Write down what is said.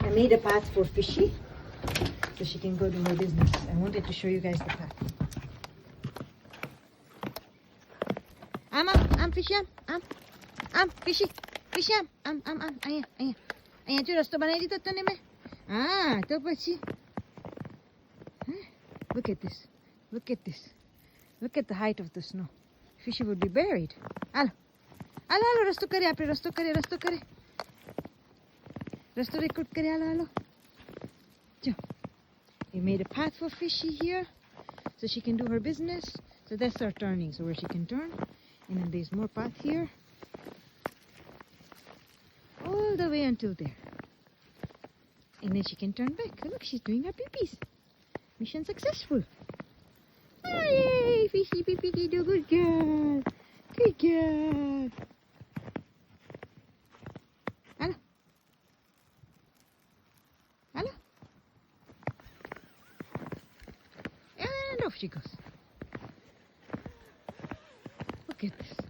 I made a path for Fishy so she can go do her business. I wanted to show you guys the path. Fishy, Fishy, Fishy, અહીંયા જો રસ્તો બનાવી દીધો તને મેં. તો પછી look at this. Look at this. Look at the height of the snow. Fishy would be buried. હાલો રસ્તો કરે આપણે રસ્તો કરે રસ્તો રેકોર્ડ કરે હાલો જો. We made a path for Fishy here so she can do her business. So that's our turning, so where she can turn. And then there's more path here. All the way until there. And then she can turn back. Look, she's doing her pee-pees. Mission successful. Yay! Fishy pee-pee, do good girl. Good girl. Hello. And off she goes. Look at this.